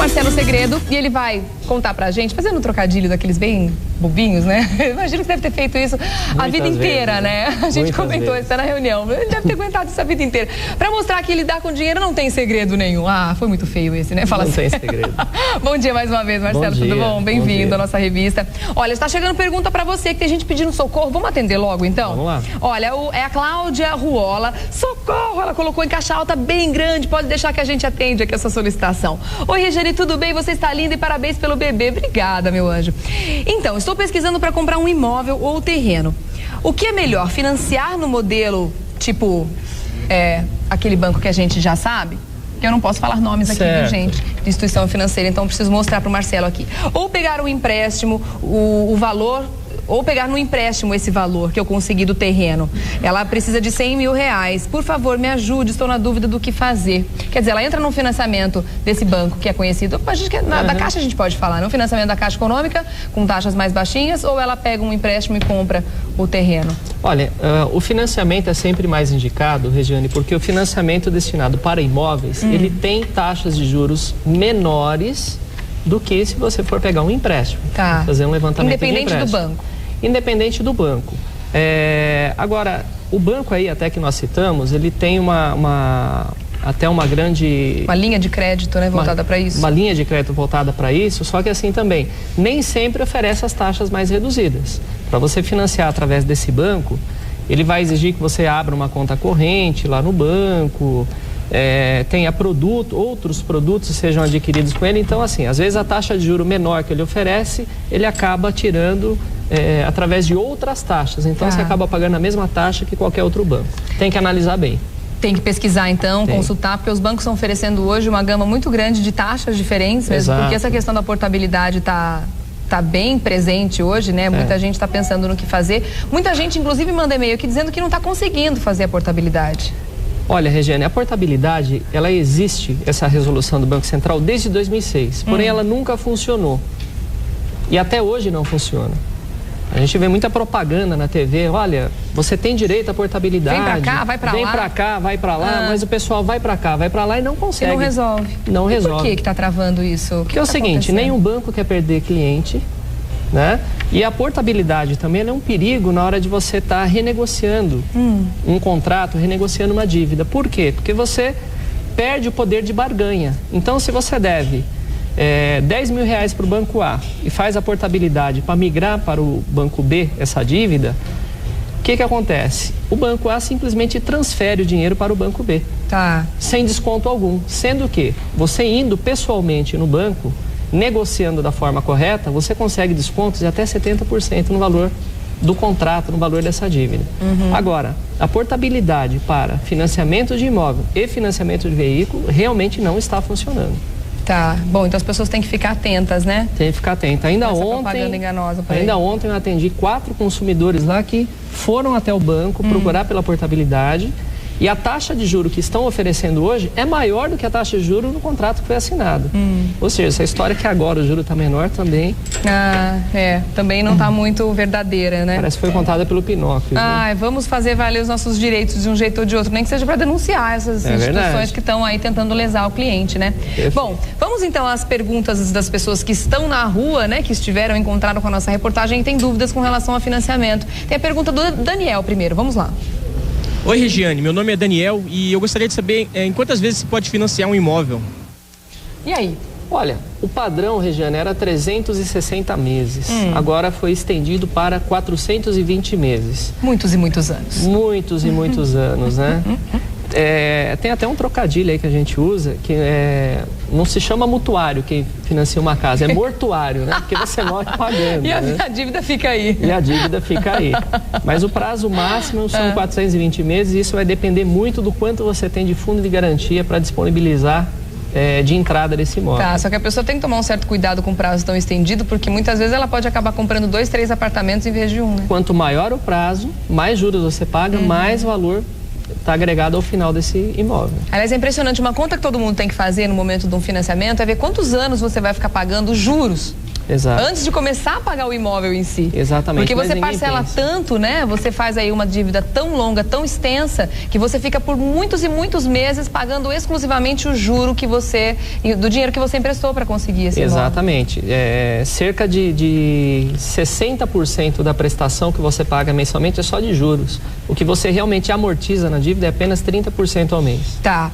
Marcelo Segredo e ele vai contar pra gente, fazendo um trocadilho daqueles bem bobinhos, né? Imagino que você deve ter feito isso a vida inteira, né? A gente comentou isso na reunião. Ele deve ter aguentado isso a vida inteira. Pra mostrar que lidar com dinheiro não tem segredo nenhum. Ah, foi muito feio esse, né? Fala não assim. Tem segredo. Bom dia mais uma vez, Marcelo. Tudo bom? Bem-vindo à nossa revista. Olha, está chegando pergunta pra você, que tem gente pedindo socorro. Vamos atender logo, então? Vamos lá. Olha, é a Cláudia Ruola. Socorro! Ela colocou em caixa alta bem grande. Pode deixar que a gente atende aqui essa solicitação. Oi, Regiane, tudo bem? Você está linda e parabéns pelo bebê. Obrigada, meu anjo. Então, estou pesquisando para comprar um imóvel ou terreno. O que é melhor? Financiar no modelo, tipo, aquele banco que a gente já sabe? Que eu não posso falar nomes aqui, viu, gente? De instituição financeira, então preciso mostrar para o Marcelo aqui. Ou pegar um empréstimo, o valor... Ou pegar no empréstimo esse valor que eu consegui do terreno. Ela precisa de 100 mil reais. Por favor, me ajude, estou na dúvida do que fazer. Quer dizer, ela entra no financiamento desse banco que é conhecido, da Caixa a gente pode falar, no financiamento da Caixa Econômica, com taxas mais baixinhas, ou ela pega um empréstimo e compra o terreno? Olha, o financiamento é sempre mais indicado, Regiane, porque o financiamento destinado para imóveis, ele tem taxas de juros menores do que se você for pegar um empréstimo. Tá. Fazer um levantamento de empréstimo. Independente do banco. Independente do banco. Agora, o banco aí, até que nós citamos, ele tem até uma grande... Uma linha de crédito, né, voltada para isso. Uma linha de crédito voltada para isso, só que assim também, nem sempre oferece as taxas mais reduzidas. Para você financiar através desse banco, ele vai exigir que você abra uma conta corrente lá no banco, tenha outros produtos sejam adquiridos com ele. Então, assim, às vezes a taxa de juro menor que ele oferece, ele acaba tirando através de outras taxas. Então, você acaba pagando a mesma taxa que qualquer outro banco. Tem que analisar bem. Tem que pesquisar, então, consultar, porque os bancos estão oferecendo hoje uma gama muito grande de taxas diferentes, mesmo porque essa questão da portabilidade está bem presente hoje, né? Muita gente está pensando no que fazer. Muita gente, inclusive, manda e-mail aqui dizendo que não está conseguindo fazer a portabilidade. Olha, Regiane, a portabilidade, ela existe, essa resolução do Banco Central, desde 2006. Porém, ela nunca funcionou. E até hoje não funciona. A gente vê muita propaganda na TV, olha, você tem direito à portabilidade. Vem pra cá, vai pra lá. Vem pra cá, vai pra lá, mas o pessoal vai pra cá, vai pra lá e não consegue. E não resolve. Não resolve. Por que tá travando isso? Porque é o seguinte, nenhum banco quer perder cliente, né? E a portabilidade também é um perigo na hora de você estar renegociando um contrato, renegociando uma dívida. Por quê? Porque você perde o poder de barganha. Então, se você deve 10 mil reais para o banco A e faz a portabilidade para migrar para o banco B essa dívida, o que acontece? O banco A simplesmente transfere o dinheiro para o banco B, sem desconto algum. Sendo que você indo pessoalmente no banco, negociando da forma correta, você consegue descontos de até 70% no valor do contrato, no valor dessa dívida. Agora, a portabilidade para financiamento de imóvel e financiamento de veículo realmente não está funcionando. Tá, bom, então as pessoas têm que ficar atentas, né? Tem que ficar atenta. Ainda ontem eu atendi 4 consumidores lá que foram até o banco procurar pela portabilidade. E a taxa de juro que estão oferecendo hoje é maior do que a taxa de juro no contrato que foi assinado. Ou seja, essa história que agora o juro está menor também... também não está muito verdadeira, né? Parece que foi contada pelo Pinóquio. Vamos fazer valer os nossos direitos de um jeito ou de outro, nem que seja para denunciar essas instituições que estão aí tentando lesar o cliente, né? Perfeito. Bom, vamos então às perguntas das pessoas que estão na rua, né? Que estiveram, encontraram com a nossa reportagem e tem dúvidas com relação a financiamento. Tem a pergunta do Daniel primeiro, vamos lá. Oi, Regiane, meu nome é Daniel e eu gostaria de saber em quantas vezes se pode financiar um imóvel. E aí? Olha, o padrão, Regiane, era 360 meses. Agora foi estendido para 420 meses. Muitos e muitos anos. Muitos e muitos anos, né? Tem até um trocadilho aí que a gente usa, que não se chama mutuário quem financia uma casa, é mortuário, né? Porque você morre pagando. E a dívida fica aí. E a dívida fica aí. Mas o prazo máximo são 420 meses e isso vai depender muito do quanto você tem de fundo de garantia para disponibilizar de entrada desse imóvel. Só que a pessoa tem que tomar um certo cuidado com o prazo tão estendido, porque muitas vezes ela pode acabar comprando 2, 3 apartamentos em vez de um, né? Quanto maior o prazo, mais juros você paga, mais valor está agregado ao final desse imóvel. Aliás, é impressionante, uma conta que todo mundo tem que fazer no momento de um financiamento é ver quantos anos você vai ficar pagando juros Exato. Antes de começar a pagar o imóvel em si. Exatamente. Porque você parcela tanto, né? Você faz aí uma dívida tão longa, tão extensa, que você fica por muitos e muitos meses pagando exclusivamente o juro que você, do dinheiro que você emprestou para conseguir esse imóvel. Exatamente. Cerca de 60% da prestação que você paga mensalmente é só de juros. O que você realmente amortiza na dívida é apenas 30% ao mês. Tá.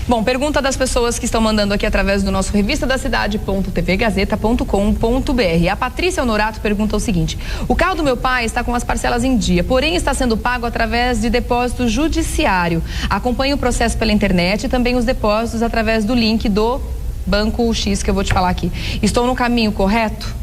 Bom, pergunta das pessoas que estão mandando aqui através do nosso revistadacidade.tvgazeta.com.br. A Patrícia Honorato pergunta o seguinte: o carro do meu pai está com as parcelas em dia, porém está sendo pago através de depósito judiciário. Acompanho o processo pela internet e também os depósitos através do link do Banco X que eu vou te falar aqui. Estou no caminho correto?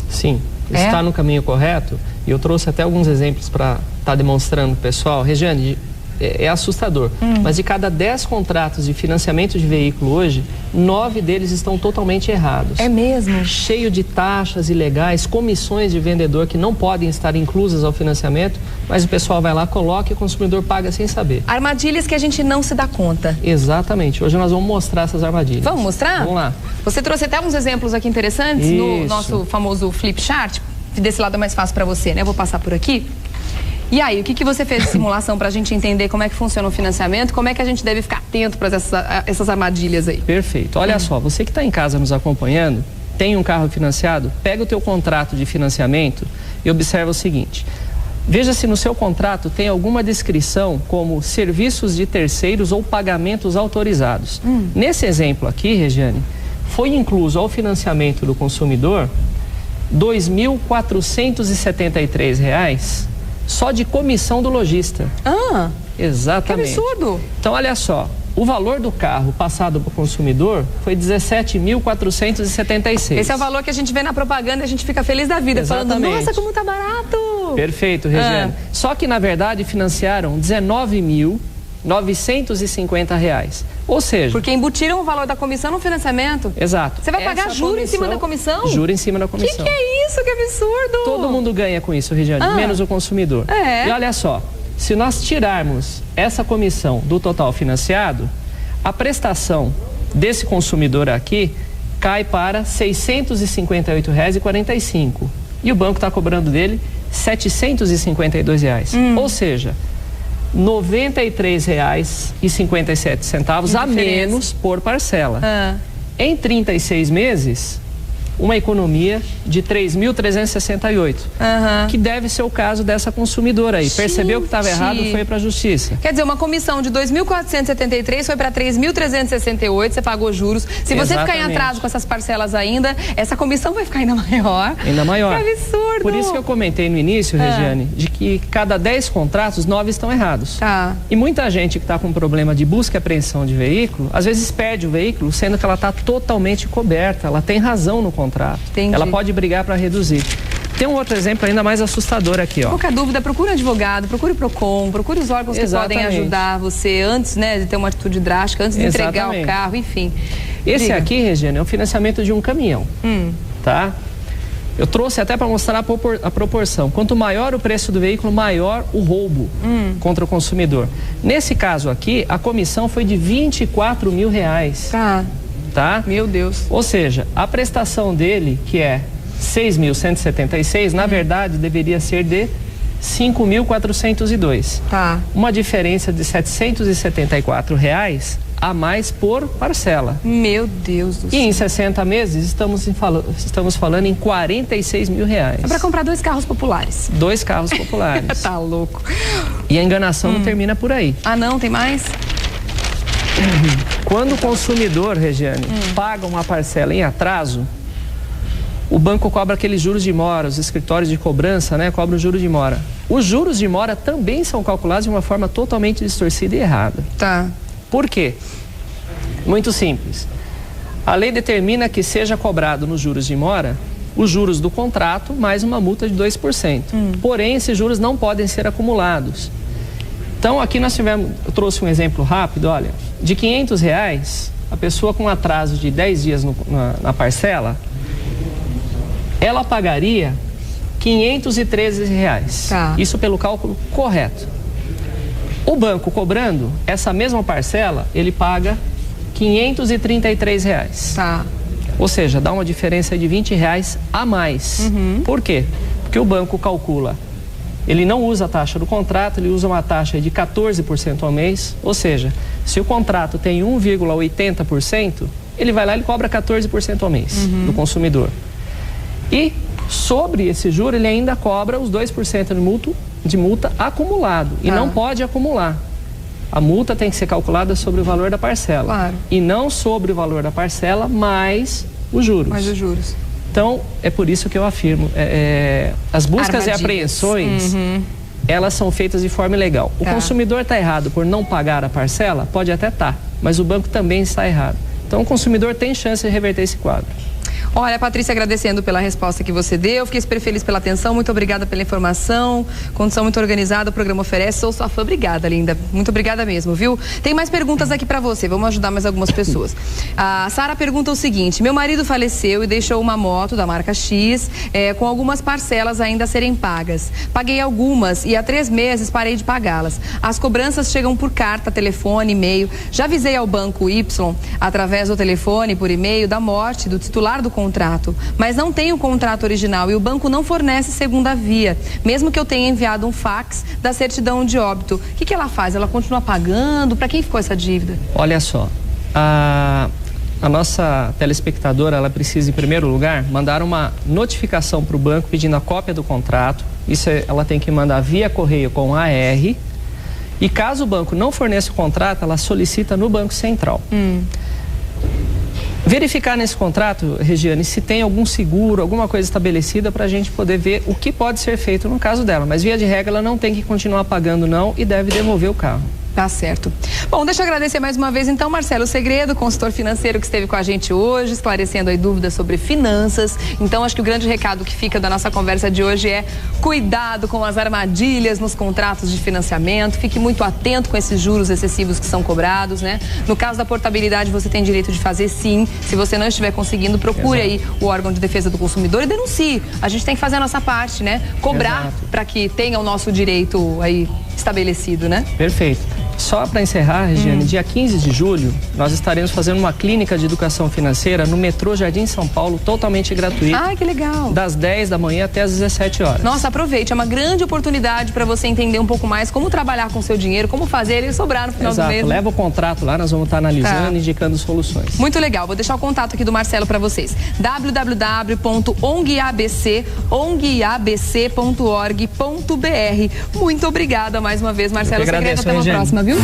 Sim, está no caminho correto. E eu trouxe até alguns exemplos para estar demonstrando, pessoal. Regiane, é assustador, mas de cada 10 contratos de financiamento de veículo hoje, 9 deles estão totalmente errados. É mesmo? Cheio de taxas ilegais, comissões de vendedor que não podem estar inclusas ao financiamento, mas o pessoal vai lá, coloca e o consumidor paga sem saber. Armadilhas que a gente não se dá conta. Exatamente. Hoje nós vamos mostrar essas armadilhas. Vamos mostrar? Vamos lá. Você trouxe até uns exemplos aqui interessantes no nosso famoso flip chart. Desse lado é mais fácil para você, né? Eu vou passar por aqui. E aí, o que você fez de simulação para a gente entender como é que funciona o financiamento, como é que a gente deve ficar atento para essas armadilhas aí? Perfeito. Olha só, você que está em casa nos acompanhando, tem um carro financiado, pega o teu contrato de financiamento e observa o seguinte. Veja se no seu contrato tem alguma descrição como serviços de terceiros ou pagamentos autorizados. Nesse exemplo aqui, Regiane, foi incluso ao financiamento do consumidor R$ 2.473 só de comissão do lojista. Ah, exatamente. Que absurdo. Então, olha só, o valor do carro passado para o consumidor foi R$ 17.476. Esse é o valor que a gente vê na propaganda e a gente fica feliz da vida, falando, nossa, como tá barato. Perfeito, Regiane. Só que, na verdade, financiaram R$ 19.950. Ou seja... Porque embutiram o valor da comissão no financiamento. Exato. Você vai pagar juro em cima da comissão? Juro em cima da comissão. Que é isso? Que absurdo! Todo mundo ganha com isso, Regiane, menos o consumidor. E olha só, se nós tirarmos essa comissão do total financiado, a prestação desse consumidor aqui cai para R$ 658,45. E o banco está cobrando dele R$ 752. Ou seja... R$ 93,57 a menos por parcela. Em 36 meses, uma economia de R$ 3.368, que deve ser o caso dessa consumidora aí. Percebeu que estava errado, foi para a justiça. Quer dizer, uma comissão de 2.473 foi para 3.368, você pagou juros. Se você ficar em atraso com essas parcelas ainda, essa comissão vai ficar ainda maior. Ainda maior. Que absurdo. Por isso que eu comentei no início, Regiane, de que cada 10 contratos, 9 estão errados. E muita gente que está com problema de busca e apreensão de veículo, às vezes perde o veículo, sendo que ela está totalmente coberta, ela tem razão no contrato. Entendi. Ela pode brigar para reduzir. Tem um outro exemplo ainda mais assustador aqui, ó. Qualquer dúvida, procure um advogado, procure o PROCON, procure os órgãos que podem ajudar você antes, né, de ter uma atitude drástica, antes de entregar o carro, enfim. Esse aqui, Regina, é o financiamento de um caminhão, tá? Eu trouxe até para mostrar a proporção. Quanto maior o preço do veículo, maior o roubo contra o consumidor. Nesse caso aqui, a comissão foi de R$ 24 mil. Tá? Meu Deus. Ou seja, a prestação dele, que é 6.176, na verdade deveria ser de 5.402. Uma diferença de R$ 774 a mais por parcela. Meu Deus do céu. E em 60 meses estamos falando em R$ 46 mil. É para comprar 2 carros populares. 2 carros populares. Tá louco. E a enganação não termina por aí. Ah, não? Tem mais? Quando o consumidor, Regiane, paga uma parcela em atraso, o banco cobra aqueles juros de mora, os escritórios de cobrança, né, cobram juros de mora. Os juros de mora também são calculados de uma forma totalmente distorcida e errada. Por quê? Muito simples. A lei determina que seja cobrado nos juros de mora os juros do contrato mais uma multa de 2%. Porém, esses juros não podem ser acumulados. Então, aqui eu trouxe um exemplo rápido, olha, de R$ 500, a pessoa com atraso de 10 dias na parcela, ela pagaria R$ 513. Isso pelo cálculo correto. O banco cobrando essa mesma parcela, ele paga R$ 533. Ou seja, dá uma diferença de R$20 a mais. Por quê? Porque o banco calcula, ele não usa a taxa do contrato, ele usa uma taxa de 14% ao mês. Ou seja, se o contrato tem 1,80%, ele vai lá e cobra 14% ao mês do consumidor. E sobre esse juro, ele ainda cobra os 2% de multa acumulado. E não pode acumular. A multa tem que ser calculada sobre o valor da parcela. Claro. E não sobre o valor da parcela, mais os juros. Mais os juros. Então, é por isso que eu afirmo, as buscas e apreensões, elas são feitas de forma ilegal. O consumidor está errado por não pagar a parcela? Pode até estar, mas o banco também está errado. Então, o consumidor tem chance de reverter esse quadro. Olha, Patrícia, agradecendo pela resposta que você deu, fiquei super feliz pela atenção, muito obrigada pela informação, condição muito organizada, o programa oferece, sou sua fã, obrigada, linda, muito obrigada mesmo, viu? Tem mais perguntas aqui pra você, vamos ajudar mais algumas pessoas. A Sara pergunta o seguinte: meu marido faleceu e deixou uma moto da marca X, com algumas parcelas ainda a serem pagas. Paguei algumas e há 3 meses parei de pagá-las. As cobranças chegam por carta, telefone, e-mail. Já avisei ao banco Y, através do telefone, por e-mail, da morte do titular do contrato, mas não tem o contrato original e o banco não fornece segunda via, mesmo que eu tenha enviado um fax da certidão de óbito. O que ela faz? Ela continua pagando? Para quem ficou essa dívida? Olha só, a nossa telespectadora, ela precisa, em primeiro lugar, mandar uma notificação para o banco pedindo a cópia do contrato. Isso ela tem que mandar via correio com AR. E caso o banco não forneça o contrato, ela solicita no Banco Central. Verificar nesse contrato, Regiane, se tem algum seguro, alguma coisa estabelecida para a gente poder ver o que pode ser feito no caso dela. Mas, via de regra, ela não tem que continuar pagando, não, e deve devolver o carro. Tá certo. Bom, deixa eu agradecer mais uma vez, então, Marcelo Segredo, consultor financeiro que esteve com a gente hoje, esclarecendo aí dúvidas sobre finanças. Então, acho que o grande recado que fica da nossa conversa de hoje é cuidado com as armadilhas nos contratos de financiamento, fique muito atento com esses juros excessivos que são cobrados, né? No caso da portabilidade, você tem direito de fazer sim. Se você não estiver conseguindo, procure aí o órgão de defesa do consumidor e denuncie. A gente tem que fazer a nossa parte, né? Cobrar para que tenha o nosso direito aí estabelecido, né? Perfeito. Só para encerrar, Regiane, dia 15 de julho, nós estaremos fazendo uma clínica de educação financeira no metrô Jardim São Paulo, totalmente gratuito. Ah, que legal. Das 10 da manhã até as 17 horas. Nossa, aproveite, é uma grande oportunidade para você entender um pouco mais como trabalhar com o seu dinheiro, como fazer ele sobrar no final do mês. Leva o contrato lá, nós vamos estar analisando, indicando soluções. Muito legal, vou deixar o contato aqui do Marcelo para vocês. www.ongabc.org.br. Muito obrigada mais uma vez, Marcelo Segredo. Até uma próxima, viu?